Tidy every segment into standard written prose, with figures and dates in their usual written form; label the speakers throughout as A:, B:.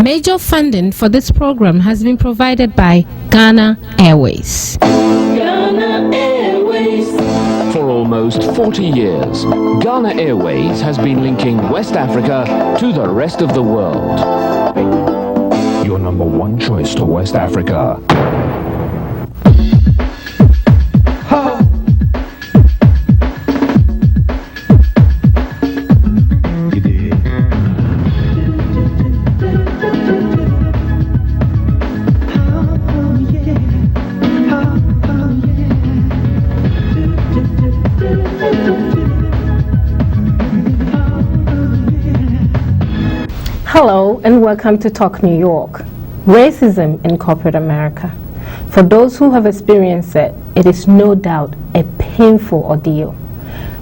A: Major funding for this program has been provided by Ghana Airways.
B: Ghana Airways.
C: For almost 40 years, Ghana Airways has been linking West Africa to the rest of the world. Your number one choice to West Africa.
D: Hello and welcome to Talk New York. Racism in corporate America. For those who have experienced it, it is no doubt a painful ordeal.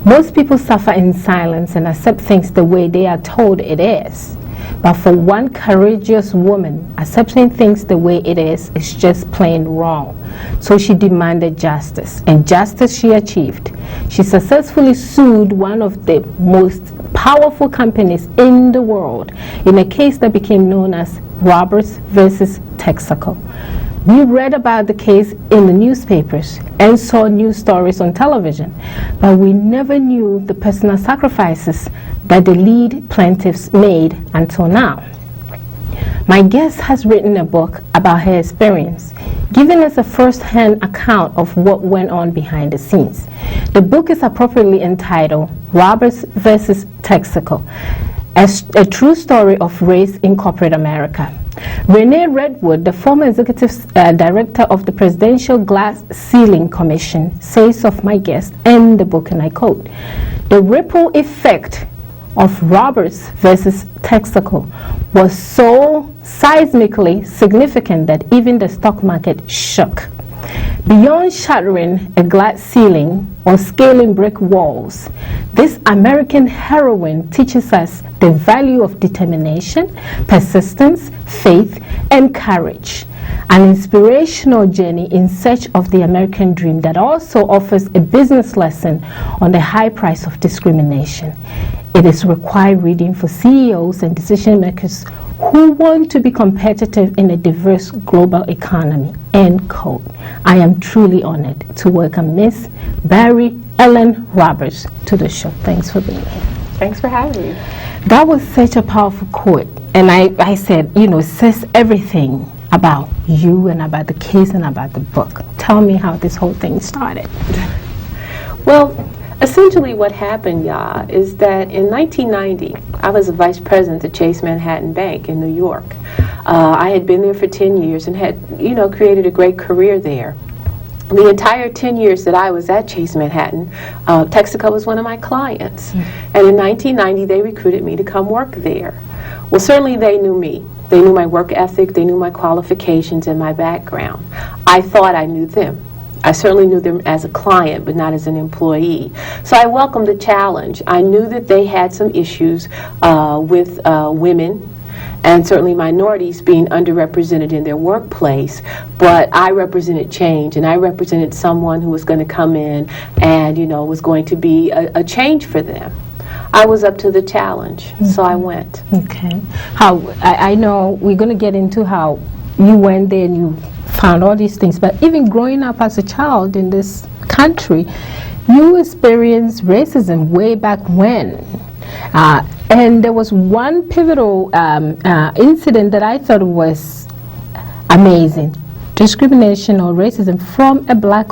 D: Most people suffer in silence and accept things the way they are told it is. But for one courageous woman, accepting things the way it is just plain wrong. So she demanded justice, and justice she achieved. She successfully sued one of the most powerful companies in the world in a case that became known as Roberts versus Texaco. We read about the case in the newspapers and saw news stories on television, but we never knew the personal sacrifices that the lead plaintiffs made until now. My guest has written a book about her experience, giving us a first-hand account of what went on behind the scenes. The book is appropriately entitled Roberts versus Texaco, a true story of race in corporate America. Renee Redwood, the former executive director of the Presidential Glass Ceiling Commission, says of my guest and the book, and I quote, "The ripple effect of Roberts versus Texaco was so seismically significant that even the stock market shook. Beyond shattering a glass ceiling or scaling brick walls, this American heroine teaches us the value of determination, persistence, faith, and courage. An inspirational journey in search of the American dream that also offers a business lesson on the high price of discrimination. It is required reading for CEOs and decision makers who want to be competitive in a diverse global economy." End quote. I am truly honored to welcome Miss Barry Ellen Roberts to the show. Thanks for being here.
E: Thanks for having me.
D: That was such a powerful quote, and I said, you know, it says everything about you and about the case and about the book. Tell me how this whole thing started.
E: Well, essentially what happened, is that in 1990, I was a vice president at Chase Manhattan Bank in New York. I had been there for 10 years and had, created a great career there. The entire 10 years that I was at Chase Manhattan, Texaco was one of my clients. And in 1990, they recruited me to come work there. Well, certainly they knew me. They knew my work ethic, they knew my qualifications and my background. I thought I knew them. I certainly knew them as a client, but not as an employee. So I welcomed the challenge. I knew that they had some issues with women and certainly minorities being underrepresented in their workplace, but I represented change, and I represented someone who was going to come in and, was going to be a change for them. I was up to the challenge, so I went.
D: Okay. I know we're going to get into how you went there and you found all these things, but even growing up as a child in this country, you experienced racism way back when. And there was one pivotal incident that I thought was amazing. Discrimination or racism from a black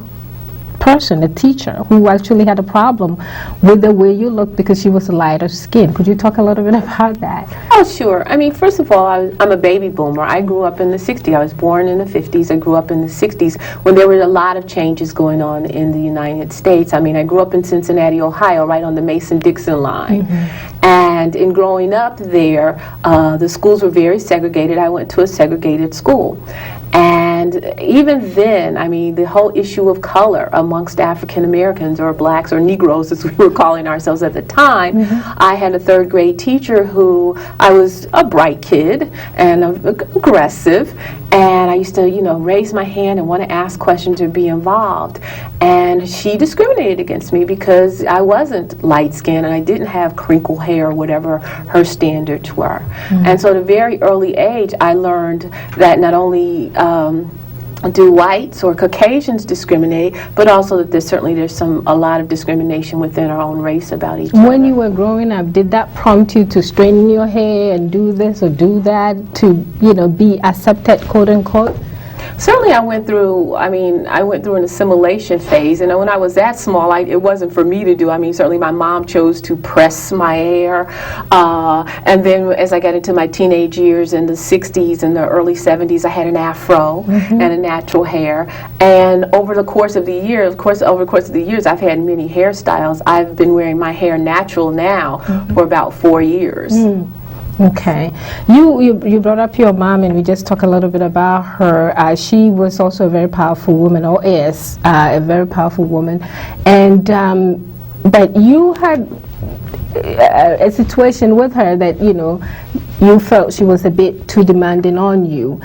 D: person, a teacher, who actually had a problem with the way you looked because she was lighter skinned. Could you talk a little bit about that?
E: Oh, sure. I mean, first of all, I'm a baby boomer. I grew up in the 60s. I was born in the 50s. I grew up in the 60s when there were a lot of changes going on in the United States. I mean, I grew up in Cincinnati, Ohio, right on the Mason-Dixon line. And in growing up there, the schools were very segregated. I went to a segregated school. And even then, I mean, the whole issue of color amongst African Americans or blacks or Negroes, as we were calling ourselves at the time, I had a third grade teacher who, I was a bright kid and aggressive, and I used to, raise my hand and want to ask questions or be involved. And she discriminated against me because I wasn't light-skinned and I didn't have crinkled hair or whatever her standards were. And so at a very early age, I learned that not only do whites or Caucasians discriminate, but also that there's a lot of discrimination within our own race about each other.
D: When you were growing up, did that prompt you to straighten your hair and do this or do that to, be accepted, quote unquote?
E: Certainly I went through an assimilation phase, and when I was that small, it wasn't for me to do. Certainly my mom chose to press my hair, and then as I got into my teenage years in the 60s and the early 70s, I had an afro and a natural hair, and over the course of the years, I've had many hairstyles. I've been wearing my hair natural now for about 4 years.
D: Okay. You brought up your mom, and we just talked a little bit about her. She was also a very powerful woman, or is a very powerful woman. And but you had a situation with her that, you felt she was a bit too demanding on you.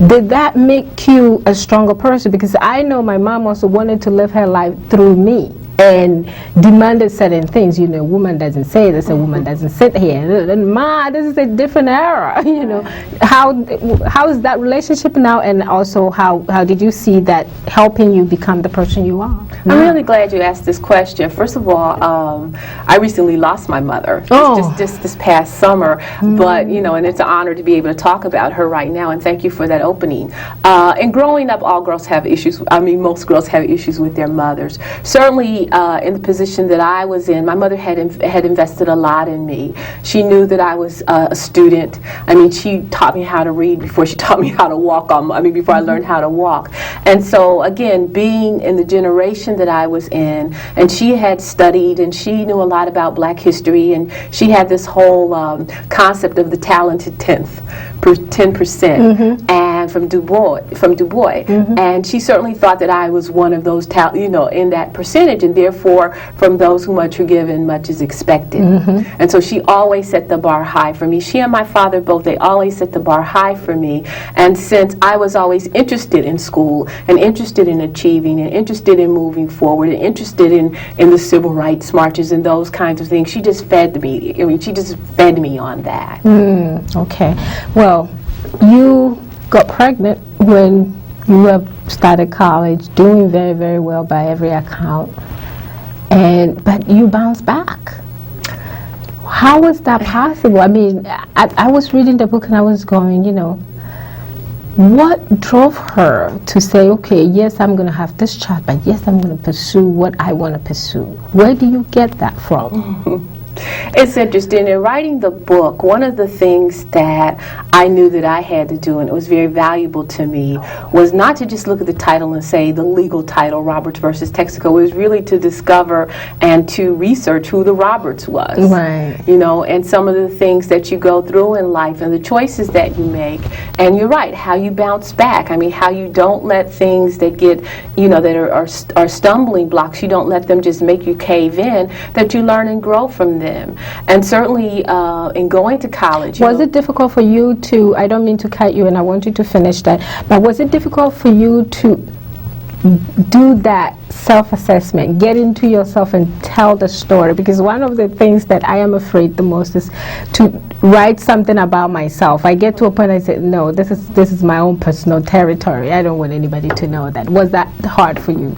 D: Did that make you a stronger person? Because I know my mom also wanted to live her life through me and demanded certain things. A woman doesn't say this, a woman doesn't sit here. And Ma, this is a different era. How is that relationship now, and also how did you see that helping you become the person you are?
E: I'm really glad you asked this question. First of all, I recently lost my mother just this past summer, but and it's an honor to be able to talk about her right now. And thank you for that opening. And growing up, all girls have issues. Most girls have issues with their mothers. Certainly. In the position that I was in, my mother had invested a lot in me. She knew that I was a student. She taught me how to read before she taught me how to walk. Before I learned how to walk. And so, again, being in the generation that I was in, and she had studied, and she knew a lot about Black history, and she had this whole concept of the talented 10%, and from Du Bois, and she certainly thought that I was one of those, in that percentage, and therefore, from those who much are given, much is expected. And so she always set the bar high for me. She and my father both, they always set the bar high for me. And since I was always interested in school, and interested in achieving, and interested in moving forward, and interested in the civil rights marches and those kinds of things, she just fed me. She just fed me on that.
D: Okay. Well, you got pregnant when you started college, doing very, very well by every account, but you bounced back. How was that possible? I was reading the book and I was going, what drove her to say, okay, yes, I'm going to have this child, but yes, I'm going to pursue what I want to pursue? Where do you get that from?
E: It's interesting. In writing the book, one of the things that I knew that I had to do, and it was very valuable to me, was not to just look at the title and say the legal title, Roberts versus Texaco. It was really to discover and to research who the Roberts was. Right. And some of the things that you go through in life and the choices that you make. And you're right, how you bounce back. How you don't let things that get, that are stumbling blocks, you don't let them just make you cave in, that you learn and grow from them. And certainly in going to college.
D: Was it difficult for you to, I don't mean to cut you and I want you to finish that, but was it difficult for you to do that self-assessment, get into yourself and tell the story? Because one of the things that I am afraid the most is to write something about myself. I get to a point I say, no, this is my own personal territory. I don't want anybody to know that. Was that hard for you?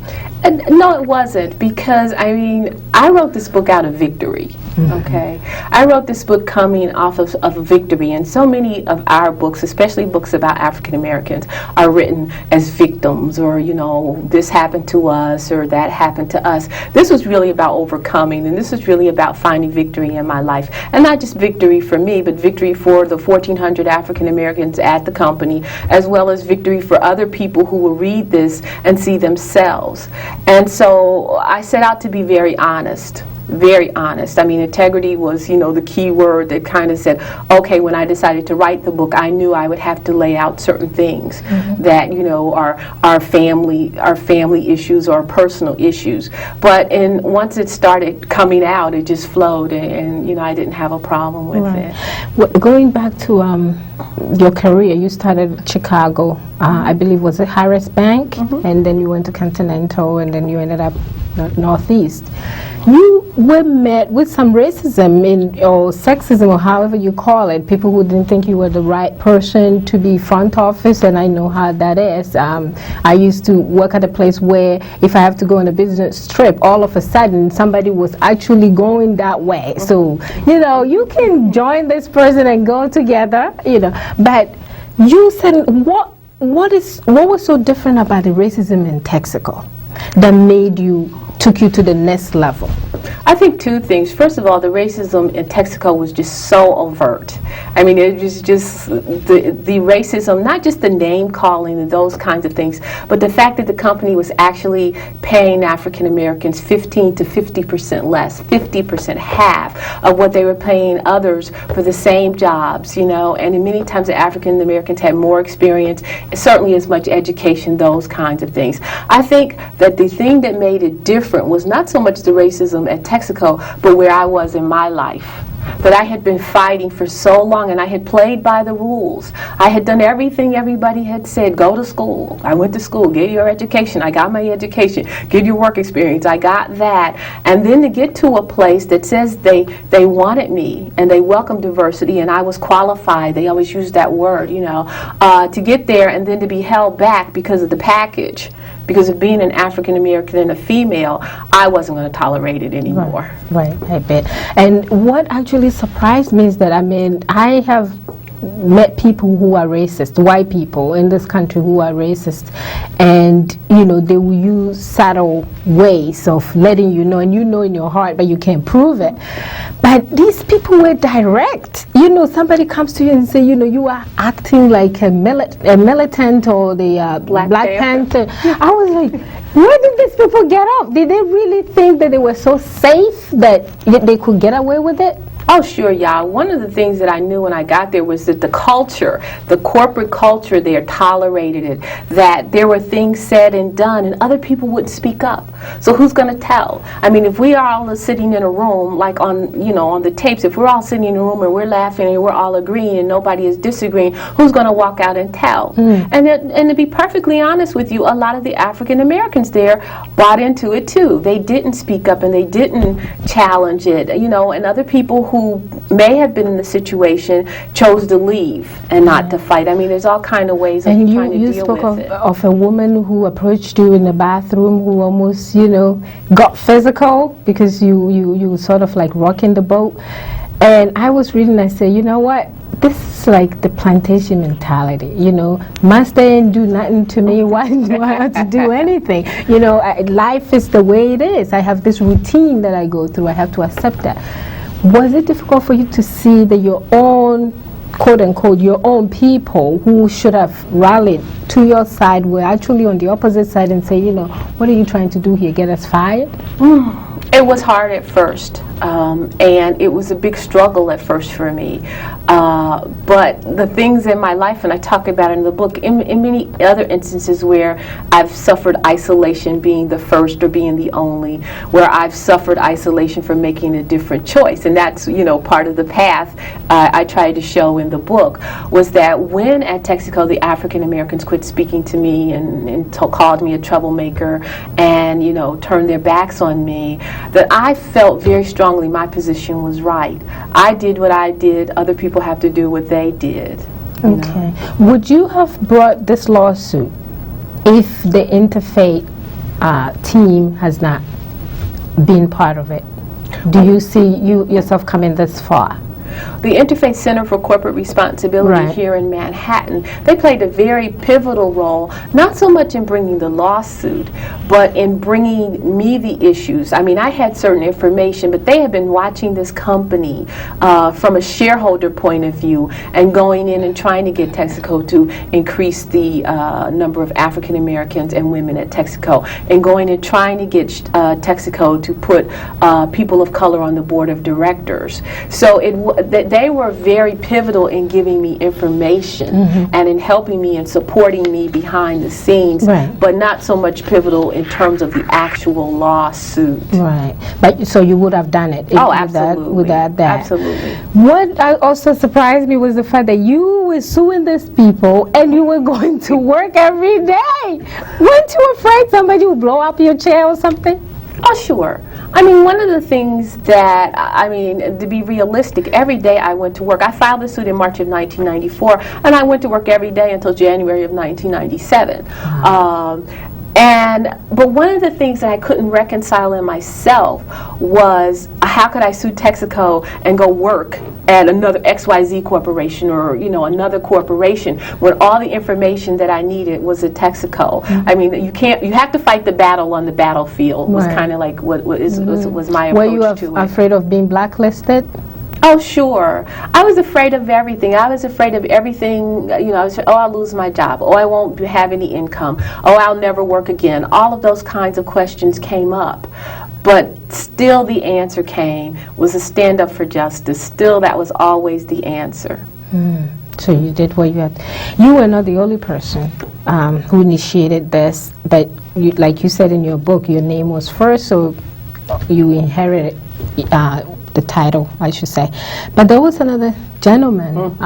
E: No, it wasn't, because I wrote this book out of victory. Okay, I wrote this book coming off of victory, and so many of our books, especially books about African Americans, are written as victims, or this happened to us or that happened to us. This was really about overcoming, and this was really about finding victory in my life, and not just victory for me, but victory for the 1,400 African Americans at the company, as well as victory for other people who will read this and see themselves. And so I set out to be very honest. very honest. I mean, integrity was, the key word that kind of said, okay, when I decided to write the book, I knew I would have to lay out certain things that, are family issues or personal issues. But once it started coming out, it just flowed, and I didn't have a problem with it.
D: Well, going back to your career, you started at Chicago, I believe, was it Harris Bank, and then you went to Continental, and then you ended up Northeast. You were met with some racism or sexism, or however you call it. People who didn't think you were the right person to be front office, and I know how that is. I used to work at a place where if I have to go on a business trip, all of a sudden somebody was actually going that way. So, you can join this person and go together, But you said, what was so different about the racism in Texaco that took you to the next level?
E: I think two things. First of all, the racism in Texaco was just so overt. I mean, it was just the racism, not just the name calling and those kinds of things, but the fact that the company was actually paying African Americans 15 to 50% less, 50%, half of what they were paying others for the same jobs, and many times the African Americans had more experience, certainly as much education, those kinds of things. I think that the thing that made it different was not so much the racism at Texaco, but where I was in my life. That I had been fighting for so long, and I had played by the rules. I had done everything everybody had said. Go to school. I went to school. Get your education. I got my education. Get your work experience. I got that. And then to get to a place that says they wanted me and they welcomed diversity and I was qualified. They always use that word, to get there and then to be held back because of the package. Because of being an African American and a female, I wasn't going to tolerate it anymore.
D: Right, I bet. And what actually surprised me is that, I have met people who are racist, white people in this country who are racist, and they will use subtle ways of letting you know, and in your heart, but you can't prove it. But these people were direct. Somebody comes to you and say, you are acting like a militant or the Black Panther. I was like, where did these people get off? Did they really think that they were so safe that they could get away with it?
E: Oh, sure, yeah. One of the things that I knew when I got there was that the culture, the corporate culture there tolerated it, that there were things said and done and other people wouldn't speak up. So who's going to tell? I mean, if we are all sitting in a room, like on the tapes, if we're all sitting in a room and we're laughing and we're all agreeing and nobody is disagreeing, who's going to walk out and tell? And to be perfectly honest with you, a lot of the African Americans there bought into it too. They didn't speak up and they didn't challenge it, and other people who may have been in the situation chose to leave and not to fight. I mean, there's all kind of ways of trying to deal with it. And you spoke
D: of a woman who approached you in the bathroom who almost, got physical because you sort of like rocking the boat. And I was reading, I said, you know what? This is like the plantation mentality, master ain't do nothing to me, why do I have to do anything? Life is the way it is. I have this routine that I go through. I have to accept that. Was it difficult for you to see that your own, quote unquote, your own people who should have rallied to your side were actually on the opposite side and say, what are you trying to do here, get us fired?
E: It was hard at first, and it was a big struggle at first for me. But the things in my life, and I talk about it in the book, in many other instances where I've suffered isolation being the first or being the only, where I've suffered isolation for making a different choice, and that's, part of the path I tried to show in the book, was that when at Texaco the African Americans quit speaking to me and called me a troublemaker and, turned their backs on me, that I felt very strongly my position was right. I did what I did, other people have to do what they did.
D: Okay. Would you have brought this lawsuit if the interfaith team has not been part of it? Do you see yourself coming this far?
E: The Interfaith Center for Corporate Responsibility
D: Right.
E: here in Manhattan, they played a very pivotal role, not so much in bringing the lawsuit, but in bringing me the issues. I mean, I had certain information, but they have been watching this company from a shareholder point of view and going in and trying to get Texaco to increase the number of African Americans and women at Texaco, and going and trying to get Texaco to put people of color on the board of directors. So they were very pivotal in giving me information and in helping me and supporting me behind the scenes,
D: Right.
E: but not so much pivotal in terms of the actual lawsuit.
D: Right. But so you would have done it.
E: Oh,
D: absolutely. Without that.
E: Absolutely.
D: What also surprised me was the fact that you were suing these people and you were going to work every day. Weren't you afraid somebody would blow up your chair or something?
E: Oh, sure. I mean, one of the things that, I mean, to be realistic, every day I went to work. I filed the suit in March of 1994, and I went to work every day until January of 1997. But one of the things that I couldn't reconcile in myself was how could I sue Texaco and go work at another XYZ corporation or, you know, another corporation when all the information that I needed was at Texaco. I mean, you have to fight the battle on the battlefield was
D: Right.
E: kind of like what was my approach
D: Were you
E: to it.
D: afraid of being blacklisted?
E: Oh, sure. I was afraid of everything. I was afraid of everything, you know, I was, oh, I'll lose my job. Oh, I won't have any income. Oh, I'll never work again. All of those kinds of questions came up. But still the answer came, was a stand up for justice. Still, that was always the answer.
D: So you did what you had. You were not the only person who initiated this, but you, like you said in your book, your name was first, so you inherited the title, I should say. But there was another gentleman,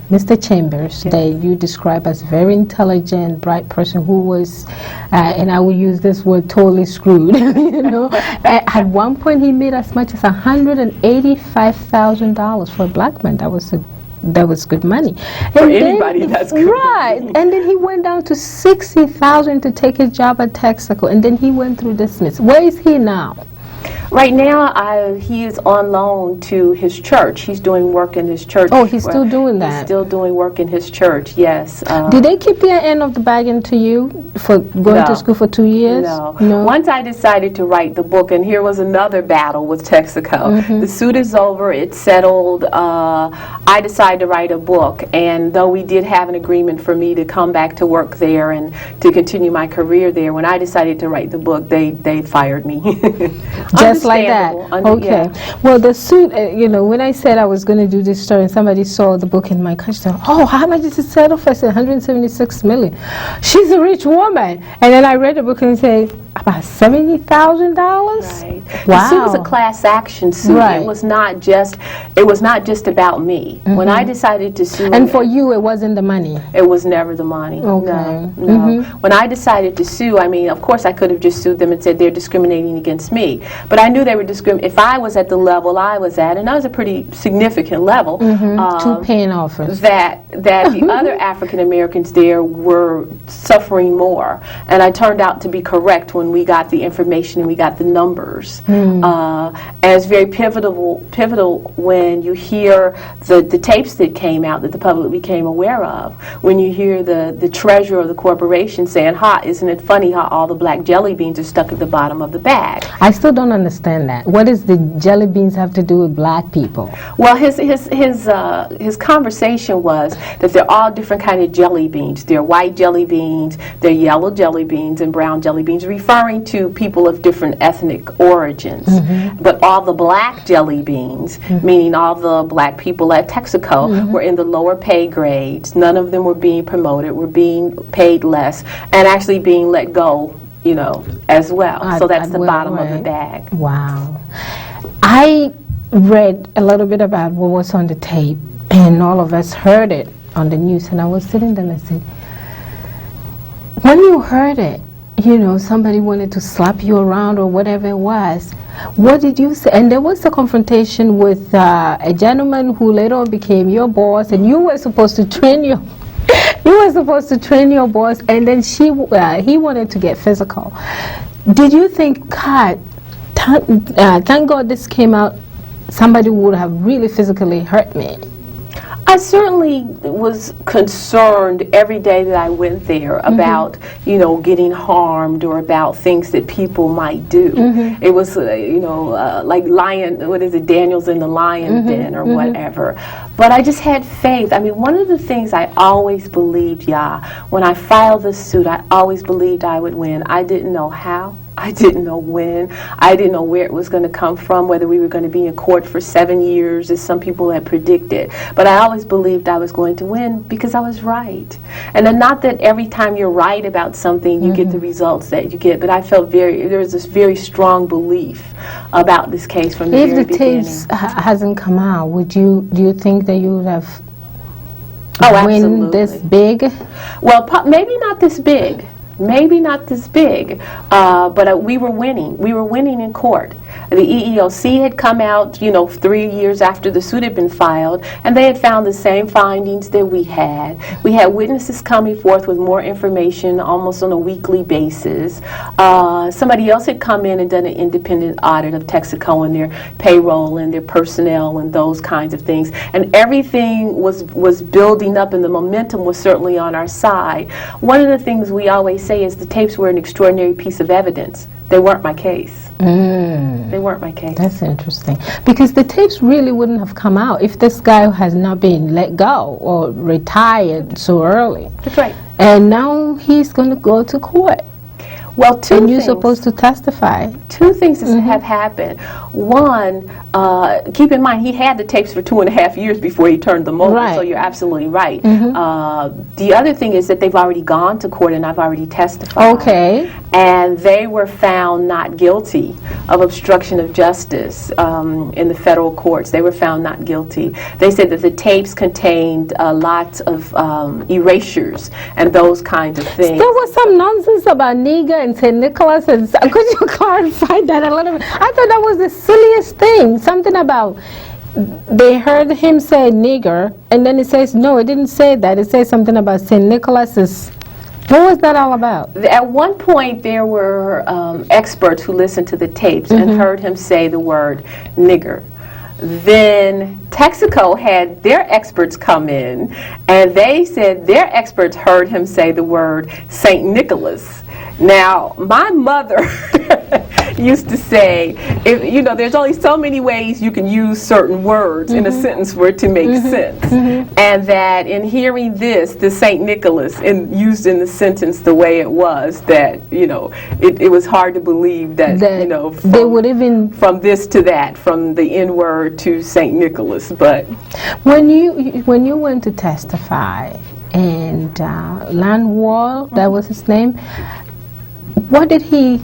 D: Mr. Chambers, that you describe as a very intelligent, bright person who was, and I will use this word, totally screwed. You know, at one point he made as much as $185,000 for a black man. That was good money.
E: For anybody, that's good.
D: Right. And then he went down to $60,000 to take his job at Texaco, and then he went through dismiss. Where is he now?
E: Right now, he is on loan to his church. He's doing work in his church.
D: Oh, he's still doing that?
E: He's still doing work in his church, yes.
D: Did they keep their end of the bargain to you for going to school for 2 years?
E: No.
D: No?
E: Once I decided to write the book, and here was another battle with Texaco. The suit is over, it's settled. I decided to write a book, and though we did have an agreement for me to come back to work there and to continue my career there, when I decided to write the book, they fired me.
D: Just like that. Okay.
E: Yeah.
D: Well, the suit, you know, when I said I was going to do this story and somebody saw the book in my country, oh, how much is it settle for? I said, $176 million. She's a rich woman. And then I read the book and said, about $70,000?
E: Right.
D: Wow.
E: The suit was a class action suit.
D: Right.
E: It was not just about me. When I decided to sue,
D: And for you, it wasn't the money.
E: it was never the money.
D: Okay.
E: No. When I decided to sue, I mean, of course, I could have just sued them and said they're discriminating against me. But I knew they were discriminating. If I was at the level I was at, and I was a pretty significant level,
D: 2 paying offers.
E: that the other African Americans there were suffering more. And I turned out to be correct when we got the information and we got the numbers. And it's very pivotal when you hear the tapes that came out that the public became aware of. When you hear the treasurer of the corporation saying, "Ha, isn't it funny how all the black jelly beans are stuck at the bottom of the bag?"
D: I still don't understand that. What does the jelly beans have to do with black people?
E: Well, his conversation was that they're all different kind of jelly beans. They're white jelly beans, they're yellow jelly beans, and brown jelly beans, referring to people of different ethnic origins. But all the black jelly beans, meaning all the black people at Texaco, were in the lower pay grades. None of them were being promoted, were being paid less, and actually being let go, you know, as well. So that's the bottom of the bag.
D: Wow. I read a little bit about what was on the tape, and all of us heard it on the news, and I was sitting there and I said, when you heard it, you know, somebody wanted to slap you around or whatever it was, what did you say? And there was a confrontation with a gentleman who later on became your boss, and you were supposed to train your boss, and then he wanted to get physical. Did you think, God, thank God this came out somebody would have really physically hurt me.
E: I certainly was concerned every day that I went there about, getting harmed or about things that people might do. It was, like Daniel's in the lion den or whatever. But I just had faith. I mean, one of the things I always believed, when I filed this suit, I always believed I would win. I didn't know how. I didn't know when. I didn't know where it was going to come from, whether we were going to be in court for 7 years, as some people had predicted. But I always believed I was going to win because I was right. And then not that every time you're right about something, you get the results that you get, but I felt there was this very strong belief about this case from the very beginning.
D: If the tapes hasn't come out, do you think that you would have win this big?
E: Well, maybe not this big. Maybe not this big, but we were winning. We were winning in court. The EEOC had come out, 3 years after the suit had been filed, and they had found the same findings that we had. We had witnesses coming forth with more information almost on a weekly basis. Somebody else had come in and done an independent audit of Texaco and their payroll and their personnel and those kinds of things. And everything was building up, and the momentum was certainly on our side. One of the things we always say is the tapes were an extraordinary piece of evidence. They weren't my case. They weren't my case.
D: That's interesting. Because the tapes really wouldn't have come out if this guy has not been let go or retired so early.
E: That's right.
D: And now he's going to go to court.
E: Well,
D: and you're supposed to testify.
E: Two things have happened. One, keep in mind, he had the tapes for 2.5 years before he turned them over, so you're absolutely right. The other thing is that they've already gone to court and I've already testified.
D: Okay.
E: And they were found not guilty of obstruction of justice in the federal courts. They were found not guilty. They said that the tapes contained lots of erasures and those kinds of things.
D: There was some nonsense about nigger and St. Nicholas. And could you clarify that a little bit? I thought that was the silliest thing. Something about they heard him say nigger, and then it says, no, it didn't say that. It says something about St. Nicholas's. What was that all about?
E: At one point, there were experts who listened to the tapes and heard him say the word nigger. Then Texaco had their experts come in, and they said their experts heard him say the word St. Nicholas. Now, my mother used to say, there's only so many ways you can use certain words in a sentence for it to make sense. And that in hearing the St. Nicholas, used in the sentence the way it was, that, it was hard to believe that,
D: they would even
E: from this to that, from the N-word to St. Nicholas. But
D: when you went to testify, and Landwall, that was his name, what did he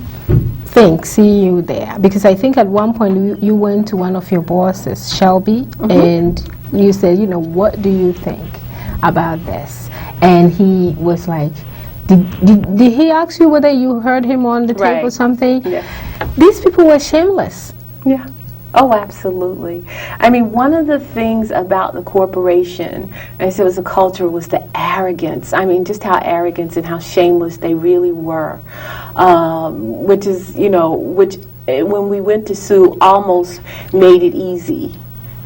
D: think, see you there? Because I think at one point you went to one of your bosses, Shelby, and you said, what do you think about this? And he was like, did he ask you whether you heard him on the tape or something?
E: Yeah.
D: These people were shameless.
E: Yeah. Oh, absolutely. I mean, one of the things about the corporation, as it was a culture, was the arrogance. I mean, just how arrogant and how shameless they really were. Which is, which when we went to sue, almost made it easy,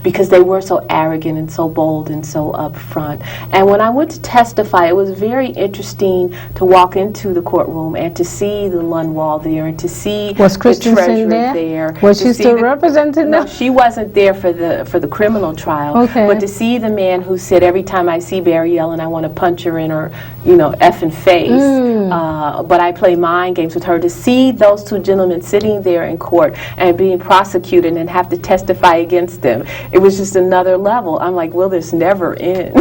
E: because they were so arrogant and so bold and so upfront. And when I went to testify, it was very interesting to walk into the courtroom and to see the Lundwall there and to see the treasurer there.
D: Was she still representing them?
E: No, she wasn't there for the criminal trial.
D: Okay.
E: But to see the man who said, every time I see Barry Ellen, I want to punch her in her, effing face. But I play mind games with her. To see those two gentlemen sitting there in court and being prosecuted and have to testify against them, it was just another level. I'm like, will this never end?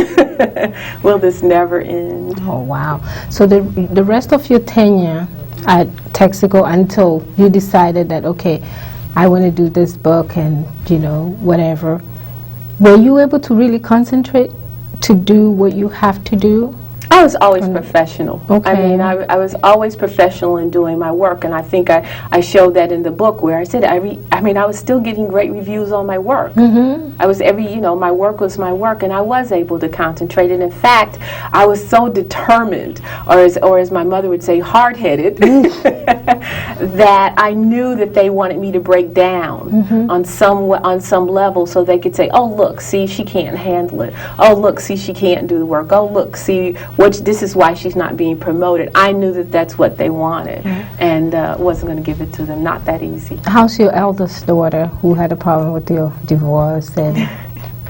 E: Will this never end?
D: Oh, wow. So the rest of your tenure at Texaco, until you decided that, okay, I want to do this book and, whatever, were you able to really concentrate to do what you have to do?
E: I was always professional.
D: Okay.
E: I mean, I was always professional in doing my work, and I think I showed that in the book where I said I was still getting great reviews on my work. I was my work was my work, and I was able to concentrate. And in fact, I was so determined, or as my mother would say, hard-headed, that I knew that they wanted me to break down on some level, so they could say, "Oh, look, see, she can't handle it. Oh, look, see, she can't do the work. Oh, look, see, this is why she's not being promoted." I knew that that's what they wanted, and wasn't going to give it to them. Not that easy.
D: How's your eldest daughter, who had a problem with your divorce and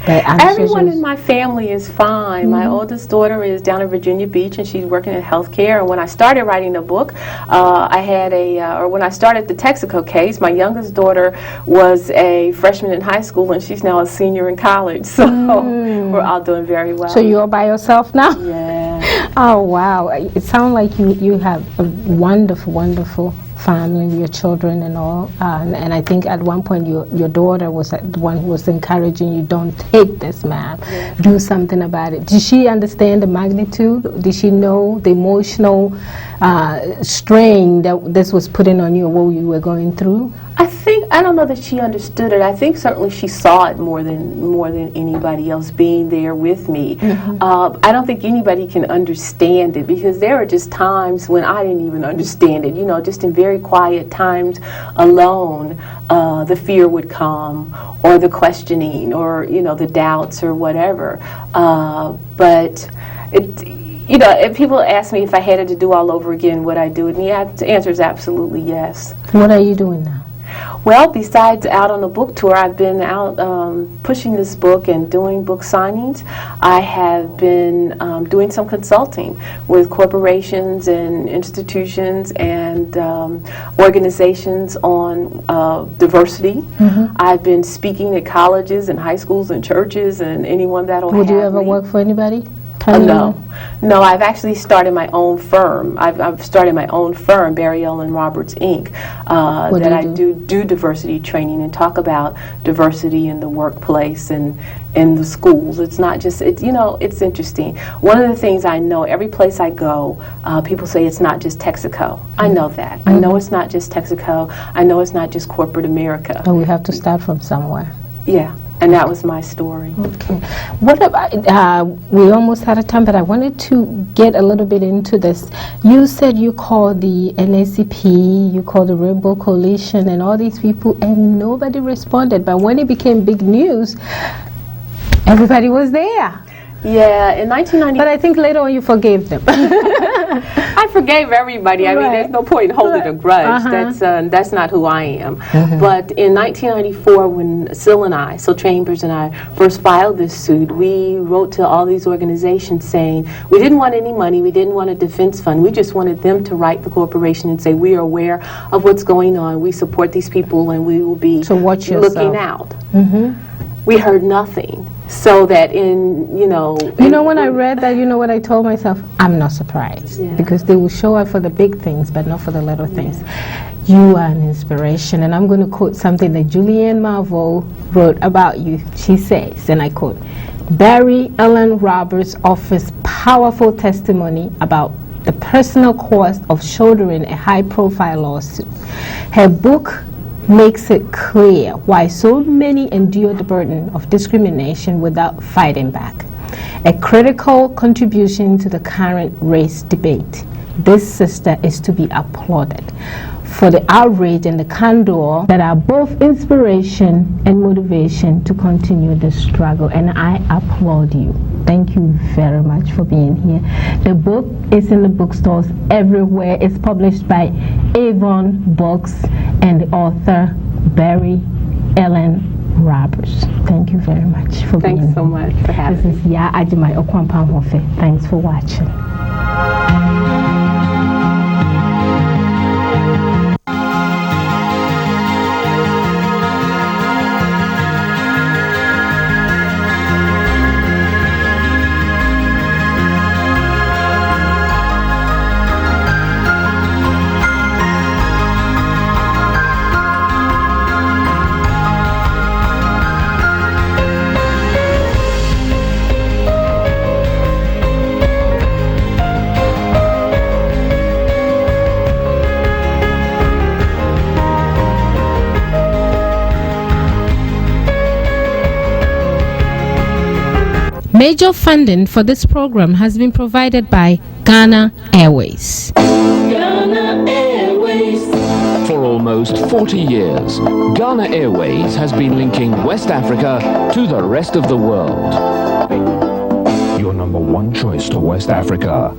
E: Everyone in my family is fine. My oldest daughter is down in Virginia Beach, and she's working in healthcare. And when I started writing the book, when I started the Texaco case, my youngest daughter was a freshman in high school, and she's now a senior in college. So we're all doing very well.
D: So you're by yourself now?
E: Yeah.
D: Oh, wow. It sounds like you have a wonderful, wonderful family, your children and all. And I think at one point your daughter was the one who was encouraging you, don't take this, ma'am. Do something about it. Did she understand the magnitude? Did she know the emotional strain that this was putting on you, or what you were going through?
E: I don't know that she understood it. I think certainly she saw it more than anybody else being there with me. I don't think anybody can understand it, because there are just times when I didn't even understand it. Just in very quiet times alone, the fear would come, or the questioning, or the doubts, or whatever. But if people ask me if I had it to do all over again, would I do it? And the answer is absolutely yes.
D: What are you doing now?
E: Well, besides out on the book tour, I've been out pushing this book and doing book signings. I have been doing some consulting with corporations and institutions and organizations on diversity. I've been speaking at colleges and high schools and churches and anyone that'll have me.
D: Would you ever work for anybody?
E: No, I've actually started my own firm. I've started my own firm, Barry Ellen Roberts, Inc., that I do diversity training and talk about diversity in the workplace and in the schools. It's not just, it's interesting. One of the things I know, every place I go, people say it's not just Texaco. I know that. I know it's not just Texaco. I know it's not just corporate America.
D: So we have to start from somewhere.
E: Yeah. And that was my story.
D: Okay. What about, we almost out of time, but I wanted to get a little bit into this. You said you called the NACP, you called the Rainbow Coalition, and all these people, and nobody responded. But when it became big news, everybody was there.
E: Yeah, in 1990.
D: But I think later on you forgave them.
E: I forgave everybody. I mean, there's no point in holding a grudge. That's not who I am. But in 1994, when Syl Chambers and I first filed this suit, we wrote to all these organizations saying we didn't want any money, we didn't want a defense fund, we just wanted them to write the corporation and say we are aware of what's going on, we support these people, and we will be looking out. We heard nothing. So that when I read that, what I told myself? I'm not surprised, because they will show up for the big things, but not for the little things. You are an inspiration, and I'm going to quote something that Julianne Marvel wrote about you. She says, and I quote, "Barry Ellen Roberts offers powerful testimony about the personal cost of shouldering a high-profile lawsuit. Her book makes it clear why so many endure the burden of discrimination without fighting back. A critical contribution to the current race debate. This sister is to be applauded for the outrage and the candor that are both inspiration and motivation to continue the struggle, and I applaud you. Thank you very much for being here." The book is in the bookstores everywhere. It's published by Avon Books and the author Barry Ellen Roberts. Thank you very much for being here. Thanks so much for having me.
D: This is Ya Ajimai Okwampamhofe. Thanks for watching.
A: Major funding for this program has been provided by Ghana Airways.
B: Ghana Airways.
C: For almost 40 years, Ghana Airways has been linking West Africa to the rest of the world. Your number one choice to West Africa.